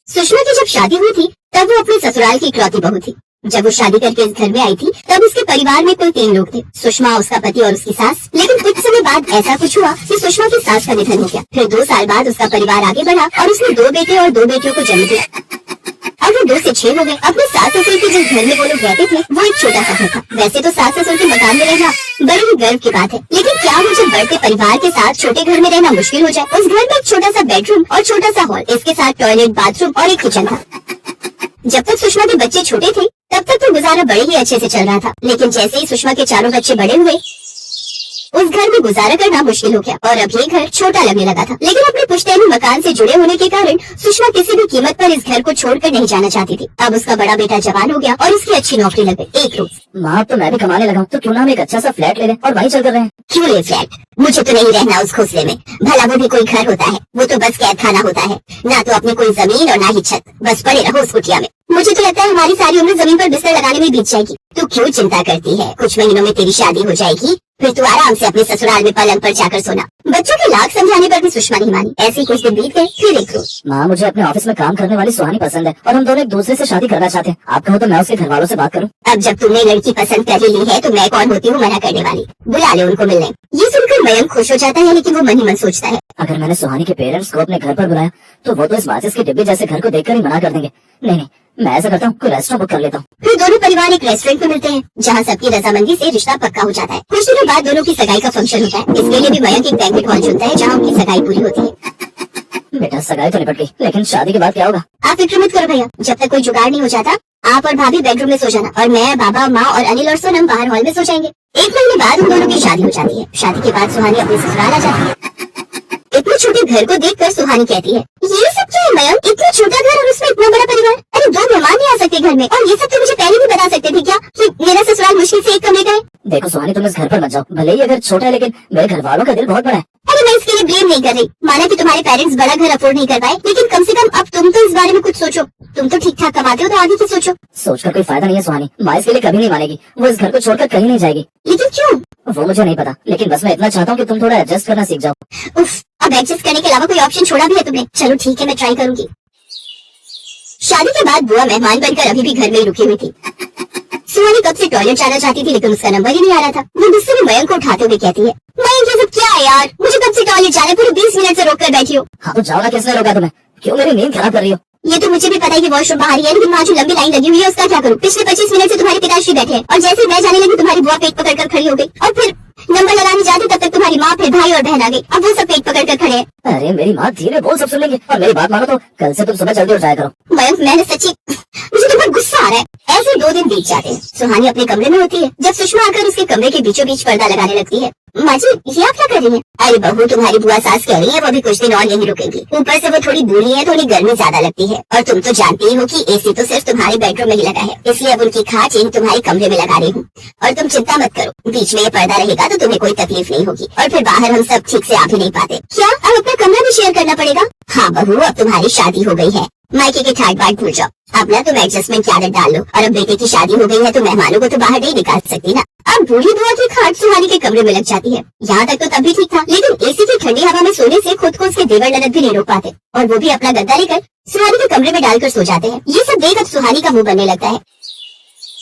सुषमा की जब शादी हुई थी तब वो अपने ससुराल की इकलौती बहू थी। जब वो शादी करके इस घर में आई थी तब उसके परिवार में कुल 3 लोग थे, सुषमा, उसका पति और उसकी सास। लेकिन कुछ समय बाद ऐसा कुछ हुआ कि सुषमा की सास का निधन हो गया। फिर 2 साल बाद उसका परिवार आगे बढ़ा और उसने 2 बेटे और 2 बेटियों को जन्म दिया। अब वो 2 से 6 हो गए। अपने सास ससुर के जिस घर में वो लोग रहते थे वो एक छोटा सा घर था। वैसे तो सास ससुर के मकान में रहना बड़ी ही गर्व की बात है, लेकिन क्या हो जब बढ़ते परिवार के साथ छोटे घर में रहना मुश्किल हो जाए। उस घर में एक छोटा सा बेडरूम और छोटा सा हॉल, इसके साथ टॉयलेट, बाथरूम और एक किचन था। जब तक सुषमा के बच्चे छोटे थे तब तक तो गुजारा बड़े ही अच्छे से चल रहा था, लेकिन जैसे ही सुषमा के 4 बच्चे बड़े हुए उस घर में गुजारा करना मुश्किल हो गया और अब ये घर छोटा लगने लगा था। लेकिन अपने पुश्तैनी मकान से जुड़े होने के कारण सुषमा किसी भी कीमत पर इस घर को छोड़कर नहीं जाना चाहती थी। अब उसका बड़ा बेटा जवान हो गया और उसकी अच्छी नौकरी लग गई। एक रोज, माँ तो मैं भी कमाने लगा हूँ, तो क्यों ना हम एक अच्छा सा फ्लैट ले लें और वहीं चल कर रहे हैं। क्यों ले फ्लैट? मुझे तो नहीं रहना उस घोंसले में। भला वो भी कोई घर होता है? वो तो बस कैद खाना होता है। ना तो अपनी कोई जमीन और ना ही छत, बस पड़े रहो उस कुटिया में। मुझे तो लगता है हमारी सारी उम्र जमीन पर बिस्तर लगाने में बीत जाएगी। तू क्यों चिंता करती है? कुछ महीनों में तेरी शादी हो जाएगी, फिर तू आराम से अपने ससुराल में पलंग पर जाकर सोना। बच्चों के लाख समझाने पर भी सुषमा नहीं मानी। ऐसे कुछ दिन बीत गए। फिर एक रोज, माँ मुझे अपने ऑफिस में काम करने वाली सुहानी पसंद है और हम दोनों एक दूसरे से शादी करना चाहते हैं। आप कहो तो मैं उसके घर वालों से बात करूँ। अब जब तुमने लड़की पसंद कर ही ली है तो मैं कौन होती हूँ मना करने वाली? बुला ले उनको मिलने। ये सुनकर मयंक खुश हो जाता है, लेकिन वो मन ही मन सोचता है, अगर मैंने सुहानी के पेरेंट्स को अपने घर पर बुलाया तो वो तो इस माचिस के डिब्बे जैसे घर को देखकर ही मना कर देंगे। नहीं नहीं, मैं ऐसा करता हूँ, कोई रेस्टोरेंट बुक कर लेता हूँ। फिर दोनों परिवार एक रेस्टोरेंट में मिलते हैं जहाँ सबकी रजामंदी से रिश्ता पक्का हो जाता है। कुछ दिनों बाद दोनों की सगाई का फंक्शन होता है। इसके लिए भी मयंक एक बैंक्वेट हॉल चुनता है जहाँ उनकी सगाई पूरी होती है। बेटा सगाई तो निपट गई, लेकिन शादी के बाद क्या होगा? आप फिक्र मत करो भैया, जब तक कोई जुगाड़ नहीं हो जाता आप और भाभी बेडरूम में सो जाना और मैं, बाबा, माँ और अनिल और सोनम बाहर हॉल में सो जाएंगे। 1 महीने बाद उन दोनों की शादी हो जाती है। शादी के बाद सुहानी अपने ससुराल आ जाती है। इतने छोटे घर को देखकर सुहानी कहती है, ये सब क्या है मयंक? इतना छोटा घर और उसमें इतना बड़ा परिवार। अरे 2 मेहमान नहीं आ सकते घर में? और ये सब तो मुझे पहले भी बता सकते थे क्या कि मेरा ससुराल मुश्किल से 1 कमरे का है। देखो सुहानी, तुम इस घर पर मत जाओ। भले ही अगर छोटा है, लेकिन मेरे घर वालों का दिल बहुत बड़ा है। अरे मैं इसके लिए ब्लेम नहीं कर रही। माना कि तुम्हारे पेरेंट्स बड़ा घर अफोर्ड नहीं कर पाए, लेकिन कम से कम अब तुम तो इस बारे में कुछ सोचो। तुम तो ठीक ठाक कमाते हो तो आगे की सोचो। सोचकर कोई फायदा नहीं है सुहानी, माँ इसके लिए कभी नहीं मानेगी। वो इस घर को छोड़कर कहीं नहीं जाएगी। लेकिन क्यों? वो मुझे नहीं पता, लेकिन बस मैं इतना चाहता हूँ कि तुम थोड़ा एडजस्ट करना सीख जाओ। उफ, अब एडजस्ट करने के अलावा कोई ऑप्शन छोड़ा भी है तुमने? चलो ठीक है, मैं ट्राई करूंगी। शादी के बाद बुआ मेहमान बनकर अभी भी घर में ही रुकी हुई थी। सुहानी कब से टॉयलेट जाना चाहती थी, लेकिन उसका नंबर ही नहीं आ रहा था। वो गुस्से में मयंक को उठाते हुए कहती है, मयंक ये सब क्या है यार? मुझे कब से टॉयलेट जाना है, पूरे 20 मिनट से रोक कर बैठी हो। हाँ तो जाओ ना, किसने रोका तुम्हें? क्यों मेरी नींद खराब कर रही हो? ये तो मुझे भी पता है कि वॉशरूम बाहर ही है, लेकिन वहाँ जो लंबी लाइन लगी हुई है उसका क्या करूँ? पिछले 25 मिनट से तुम्हारे पिताश्री बैठे हैं और जैसे मैं जाने लगी तुम्हारी बुआ पेट पकड़कर खड़ी हो गई और फिर नंबर लगाने जाते तब तक तुम्हारी माँ, फिर भाई और बहन आ गई। अब वो सब पेट पकड़कर खड़े हैं। अरे मेरी माँ धीरे बोल, सब सुन लेंगे। और मेरी बात मानो तो कल से तुम सुबह जल्दी उठ जाया करो। मयंक मैंने सच्ची, मुझे तो बहुत गुस्सा आ रहा है। ऐसे 2 दिन बीत जाते हैं। सुहानी अपने कमरे में होती है जब सुषमा आकर उसके कमरे के बीचों बीच पर्दा लगाने लगती है। माँ जी, ये आप क्या कर रही हैं? अरे बहू, तुम्हारी बुआ सास कह रही है वो भी कुछ दिन और यहीं रुकेंगी। ऊपर से वो थोड़ी बूढ़ी है, थोड़ी गर्मी ज्यादा लगती है और तुम तो जानती ही हो कि एसी तो सिर्फ तुम्हारे बेडरूम में ही लगा है, इसलिए अब उनकी खाट यहीं तुम्हारे कमरे में लगा रही हूँ। और तुम चिंता मत करो, बीच में ये पर्दा रहेगा तो तुम्हें कोई तकलीफ नहीं होगी और फिर बाहर हम सब ठीक से आ भी नहीं पाते। क्या अब अपना कमरा भी शेयर करना पड़ेगा? हाँ बहू, अब तुम्हारी शादी हो गई है, मायके के ठाट बाट भूल जाओ। अब ना तुम एडजस्टमेंट की आदत डाल लो और अब बेटे की शादी हो गई है तो मेहमानों को तो बाहर नहीं निकाल सकती ना। अब बूढ़ी बुआ की खाट सुहानी के कमरे में लग जाती है। यहाँ तक तो तब भी ठीक था, लेकिन एसी की ठंडी हवा में सोने से खुद को उसके देवर ननद भी नहीं रोक पाते और वो भी अपना गद्दा लेकर सुहानी के कमरे में डालकर सो जाते हैं। ये सब देख अब सुहानी का मुंह बनने लगता है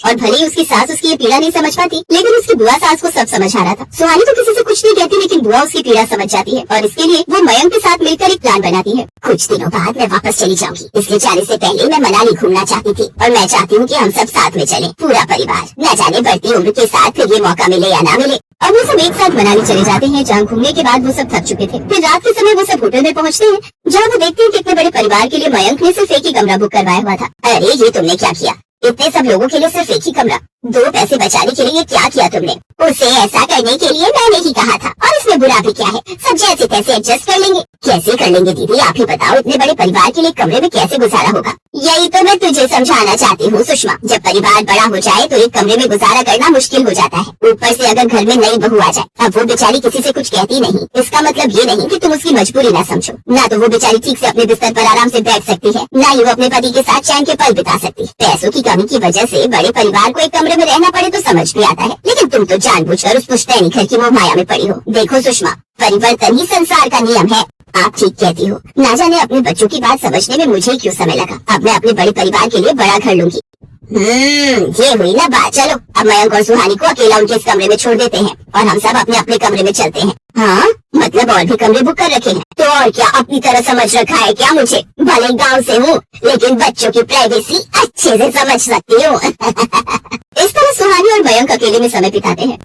और भले ही उसकी सास उसकी ये पीड़ा नहीं समझ पाती, लेकिन उसकी बुआ सास को सब समझ आ रहा था। सुहानी तो किसी से कुछ नहीं कहती, लेकिन बुआ उसकी पीड़ा समझ जाती है और इसके लिए वो मयंक के साथ मिलकर एक प्लान बनाती है। कुछ दिनों बाद मैं वापस चली जाऊंगी, इसलिए जाने से पहले मैं मनाली घूमना चाहती थी और मैं चाहती हूँ कि हम सब साथ में चलें, पूरा परिवार। न जाने बढ़ती उम्र के साथ फिर ये मौका मिले या ना मिले। और वो सब एक साथ मनाली चले जाते हैं, जहाँ घूमने के बाद वो सब थक चुके थे। फिर रात के समय वो सब होटल में पहुँचते हैं, जहाँ वो देखते हैं कि इतने बड़े परिवार के लिए मयंक ने सिर्फ एक ही कमरा बुक करवाया हुआ था। अरे ये तुमने क्या किया? इतने सब लोगों के लिए सिर्फ एक ही कमरा? 2 पैसे बचाने के लिए क्या किया तुमने? उसे ऐसा करने के लिए मैंने ही कहा था, और इसमें बुरा भी क्या है? सब जैसे तैसे एडजस्ट कर लेंगे। कैसे कर लेंगे दीदी, आप ही बताओ। इतने बड़े परिवार के लिए कमरे में कैसे गुजारा होगा? यही तो मैं तुझे समझाना चाहती हूँ सुषमा। जब परिवार बड़ा हो जाए तो एक कमरे में गुजारा करना मुश्किल हो जाता है। ऊपर से अगर घर में नई बहू आ जाए, अब वो बेचारी किसी से कुछ कहती नहीं। इसका मतलब ये नहीं कि तुम उसकी मजबूरी ना समझो। ना तो वो बेचारी ठीक से अपने बिस्तर पर आराम से बैठ सकती है, ना ही वो अपने पति के साथ चैन के पल बिता सकती। पैसों की कमी की वजह से बड़े परिवार को एक कमरे में रहना पड़े तो समझ भी आता है, लेकिन तुम तो जानबूझकर उस पुश्तैनी घर की मोह माया में पड़ी हो। देखो सुषमा, परिवर्तन ही संसार का नियम है। आप ठीक कहती हो। ना जाने अपने बच्चों की बात समझने में मुझे क्यों समय लगा। अब मैं अपने बड़े परिवार के लिए बड़ा घर लूंगी। ये हुई ना बात। चलो अब मयंक और सुहानी को अकेला उनके इस कमरे में छोड़ देते हैं और हम सब अपने अपने कमरे में चलते हैं। हाँ, मतलब और भी कमरे बुक कर रखे हैं तो और क्या, अपनी तरह समझ रखा है क्या मुझे? भले गांव से हूँ लेकिन बच्चों की प्राइवेसी अच्छे से समझ सकती हूँ। इस तरह सुहानी और मयंक अकेले में समय बिताते हैं।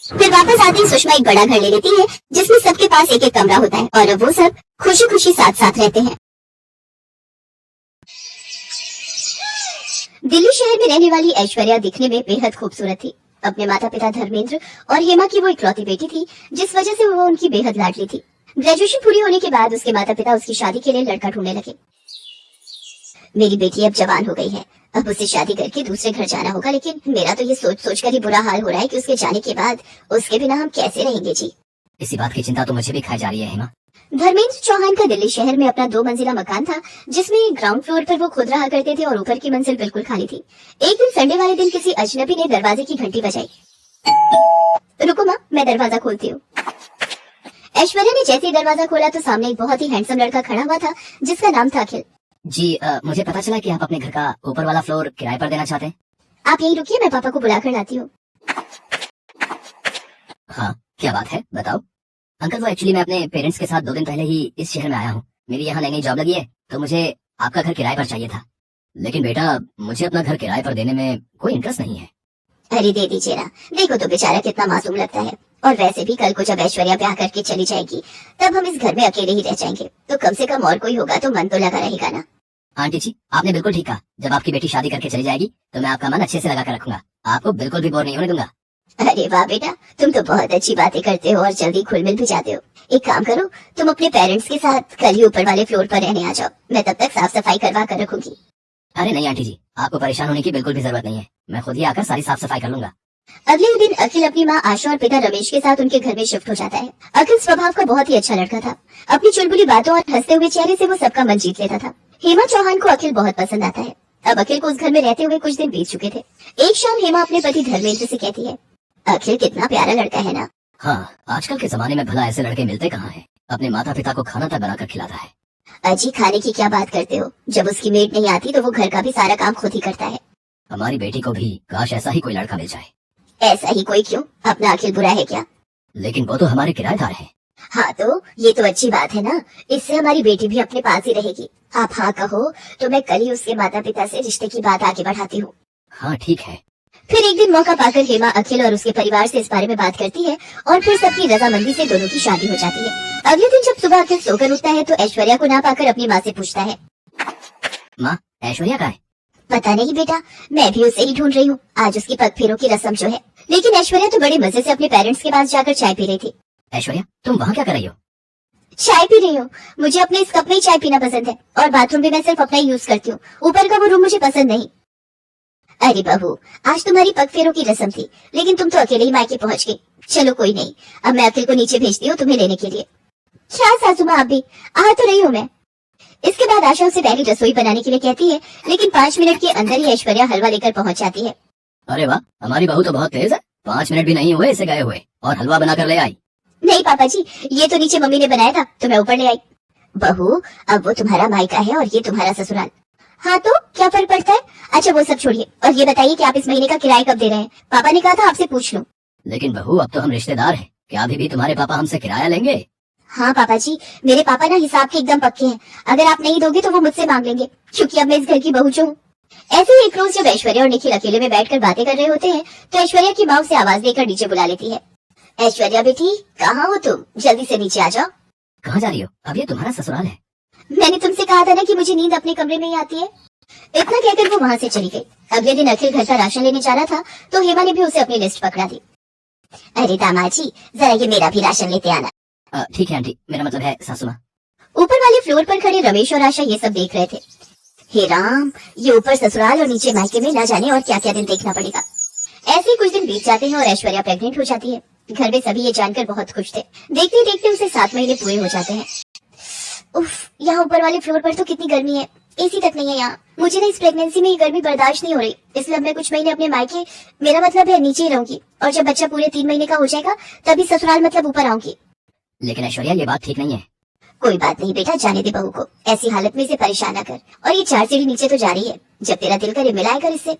फिर वापस आते ही सुषमा एक बड़ा घर ले लेती है जिसमें सबके पास एक एक कमरा होता है और अब वो सब खुशी खुशी साथ साथ रहते हैं। दिल्ली शहर में रहने वाली ऐश्वर्या दिखने में बेहद खूबसूरत थी। अपने माता पिता धर्मेंद्र और हेमा की वो इकलौती बेटी थी जिस वजह से वो उनकी बेहद लाडली थी। ग्रेजुएशन पूरी होने के बाद उसके माता पिता उसकी शादी के लिए लड़का ढूंढने लगे। मेरी बेटी अब जवान हो गई है, अब उसे शादी करके दूसरे घर जाना होगा, लेकिन मेरा तो ये सोच सोच कर ही बुरा हाल हो रहा है कि उसके जाने के बाद उसके बिना हम कैसे रहेंगे जी। इसी बात की चिंता तो मुझे भी खाई जा रही है हेमा। धर्मेंद्र चौहान का दिल्ली शहर में अपना 2 मंजिला मकान था जिसमें ग्राउंड फ्लोर पर वो खुद रहा करते थे और ऊपर की मंजिल बिल्कुल खाली थी। एक दिन संडे वाले दिन किसी अजनबी ने दरवाजे की घंटी बजाई। रुको माँ, मैं दरवाजा खोलती हूँ। ऐश्वर्या ने जैसे ही दरवाजा खोला तो सामने एक बहुत ही हैंडसम लड़का खड़ा हुआ था जिसका नाम था अखिल। जी मुझे पता चला कि आप अपने घर का ऊपर वाला फ्लोर किराए पर देना चाहते हैं। आप यहीं रुकिए, मैं पापा को बुलाकर लाती हूँ। हाँ, क्या बात है, बताओ। अंकल, वो एक्चुअली मैं अपने पेरेंट्स के साथ 2 दिन पहले ही इस शहर में आया हूँ। मेरी यहाँ नई नई जॉब लगी है तो मुझे आपका घर किराए पर चाहिए था। लेकिन बेटा, मुझे अपना घर किराए पर देने में कोई इंटरेस्ट नहीं है। अरे दे दीजिए ना, देखो तो बेचारा कितना मासूम लगता है। और वैसे भी कल को जब ऐश्वर्या ब्याह करके चली जाएगी तब हम इस घर में अकेले ही रह जाएंगे, तो कम से कम और कोई होगा तो मन तो लगा रहेगा ना। आंटी जी, आपने बिल्कुल ठीक कहा। जब आपकी बेटी शादी करके चली जाएगी तो मैं आपका मन अच्छे से लगा कर रखूंगा, आपको बिल्कुल भी बोर नहीं होने दूंगा। अरे वाह बेटा, तुम तो बहुत अच्छी बातें करते हो और जल्दी घुल मिल भी जाते हो। एक काम करो, तुम अपने पेरेंट्स के साथ कल ही ऊपर वाले फ्लोर पर रहने आ जाओ, मैं तब तक साफ सफाई करवा कर रखूंगी। अरे नहीं आंटी जी, आपको परेशान होने की बिल्कुल भी जरूरत नहीं है, मैं खुद ही आकर सारी साफ सफाई कर लूंगा। अगले ही दिन अखिल अपनी माँ आशा और पिता रमेश के साथ उनके घर में शिफ्ट हो जाता है। अखिल स्वभाव का बहुत ही अच्छा लड़का था। अपनी चुलबुली बातों और हंसते हुए चेहरे से वो सबका मन जीत लेता था। हेमा चौहान को अखिल बहुत पसंद आता है। अब अखिल को उस घर में रहते हुए कुछ दिन बीत चुके थे। एक शाम हेमा अपने पति धर्मेंद्र से कहती है, अखिल कितना प्यारा लड़का है ना। हाँ, आजकल के जमाने में भला ऐसे लड़के मिलते कहाँ हैं। अपने माता पिता को खाना तक बनाकर खिलाता है। अजी, खाने की क्या बात करते हो, जब उसकी मेड नहीं आती तो वो घर का भी सारा काम खुद ही करता है। हमारी बेटी को भी काश ऐसा ही कोई लड़का मिल जाए। ऐसा ही कोई क्यों, अपना अखिल बुरा है क्या? लेकिन वो तो हमारे किराएदार हैं। हाँ तो ये तो अच्छी बात है ना, इससे हमारी बेटी भी अपने पास ही रहेगी। आप हाँ कहो तो मैं कल ही उसके माता पिता से रिश्ते की बात आगे बढ़ाती हूँ। हाँ ठीक है। फिर एक दिन मौका पाकर हेमा अखिल और उसके परिवार से इस बारे में बात करती है और फिर सबकी रजामंदी से दोनों की शादी हो जाती है। अगले दिन जब सुबह अखिल सोकर उठता है तो ऐश्वर्या को ना पाकर अपनी माँ से पूछता है, माँ, ऐश्वर्या कहाँ है? पता नहीं बेटा, मैं भी उसे ही ढूंढ रही हूँ। आज उसकी पग फेरों की रस्म जो है। लेकिन ऐश्वर्या तो बड़े मजे से अपने पेरेंट्स के पास जाकर चाय पी रही थी। ऐश्वर्या, तुम वहाँ क्या कर रही हो? चाय पी रही हूँ, मुझे अपने इस कप में ही चाय पीना पसंद है और बाथरूम भी मैं सिर्फ अपना ही यूज करती हूँ, ऊपर का वो रूम मुझे पसंद नहीं। अरे बहू, आज तुम्हारी पग फेरों की रस्म थी लेकिन तुम तो अकेले ही मायके पहुंच गई। चलो कोई नहीं, अब मैं अखिल को नीचे भेजती हूँ तुम्हें लेने के लिए। क्या सासू माँ, आप भी आ तो रही हूँ मैं। इसके बाद आशा उसे पहली रसोई बनाने के लिए कहती है, लेकिन 5 मिनट के अंदर ही ऐश्वर्या हलवा लेकर पहुंच जाती है। अरे वाह, हमारी बहू तो बहुत तेज है। 5 मिनट भी नहीं हुए इसे गए हुए और हलवा बनाकर ले आई। नहीं पापा जी, ये तो नीचे मम्मी ने बनाया था तो मैं ऊपर ले आई। बहू, अब वो तुम्हारा मायका है और ये तुम्हारा ससुराल। हाँ तो क्या फर्क पड़ता है। अच्छा वो सब छोड़िए और ये बताइए कि आप इस महीने का किराया कब दे रहे हैं? पापा ने कहा था आपसे पूछ लूं। लेकिन बहू, अब तो हम रिश्तेदार हैं, क्या अभी भी तुम्हारे पापा हमसे किराया लेंगे? हाँ पापा जी, मेरे पापा ना हिसाब के एकदम पक्के हैं। अगर आप नहीं दोगे तो वो मुझसे मांग लेंगे, क्योंकि अब मैं इस घर की बहू हूँ। ऐसे ही एक रोज जब ऐश्वर्या और निखिल अकेले में बैठकर बातें कर रहे होते हैं तो ऐश्वर्या की माँ उसे आवाज देकर नीचे बुला लेती है। ऐश्वर्या बेटी, कहाँ हो तुम? जल्दी से नीचे आ जाओ। कहाँ जा रही हो? अब ये तुम्हारा ससुराल है। मैंने तुमसे कहा था ना कि मुझे नींद अपने कमरे में ही आती है। इतना कहकर वो वहाँ से चली गई। अगले दिन अखिल घर का राशन लेने जा रहा था तो हेमा ने भी उसे अपनी लिस्ट पकड़ा दी। अरे दामाद जी, जरा ये मेरा भी राशन लेते आना। ठीक है आंटी, मेरा मतलब है सासू माँ। ऊपर वाले फ्लोर पर खड़े रमेश और आशा ये सब देख रहे थे। हे राम, ये ऊपर ससुराल और नीचे मायके में ना जाने और क्या क्या दिन देखना पड़ेगा। ऐसे ही कुछ दिन बीत जाते हैं और ऐश्वर्या प्रेग्नेंट हो जाती है। घर में सभी ये जानकर बहुत खुश थे। देखते देखते उसे 7 महीने पूरे हो जाते हैं। उफ, यहाँ ऊपर वाले फ्लोर पर तो कितनी गर्मी है, एसी तक नहीं है यहाँ। मुझे ना इस प्रेगनेंसी में ये गर्मी बर्दाश्त नहीं हो रही, इसलिए मैं कुछ महीने अपने मायके, मेरा मतलब है नीचे ही रहूंगी, और जब बच्चा पूरे 3 महीने का हो जाएगा तभी ससुराल मतलब ऊपर आऊंगी। लेकिन ऐश्वर्या, ये बात ठीक नहीं है। कोई बात नहीं बेटा, जाने दे बहू को, ऐसी हालत में इसे परेशान ना कर। और ये 4 सीढ़ी नीचे तो जा रही है, जब तेरा दिल करे मिलाया कर इससे।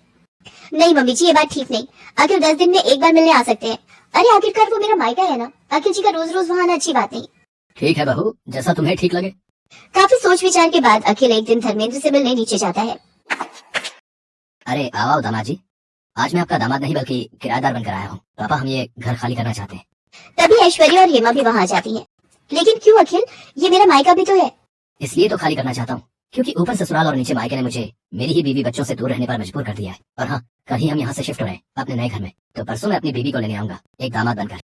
नहीं मम्मी जी, ये बात ठीक नहीं। आखिर 10 दिन में एक बार मिलने आ सकते हैं। अरे आखिरकार वो मेरा मायका है ना, अखिल जी का रोज रोज वहाँ आना अच्छी बात नहीं। ठीक है बहू, जैसा तुम्हें ठीक लगे। काफी सोच विचार के बाद अखिल एक दिन धर्मेंद्र से मिलने नीचे जाता है। अरे आओ दामाद जी, आज मैं आपका दामाद नहीं बल्कि किराएदार बनकर आया हूँ। पापा हम ये घर खाली करना चाहते हैं। तभी ऐश्वर्या और हेमा भी वहाँ आ जाती हैं। लेकिन क्यों अखिल, ये मेरा मायका भी तो है। इसलिए तो खाली करना चाहता हूँ क्योंकि ऊपर ससुराल और नीचे मायके ने मुझे मेरी ही बीवी बच्चों से दूर रहने पर मजबूर कर दिया है। और हाँ, कल ही हम यहाँ से शिफ्ट हो रहे हैं अपने नए घर में, तो परसों मैं अपनी बीवी को लेने आऊंगा एक दामाद बनकर।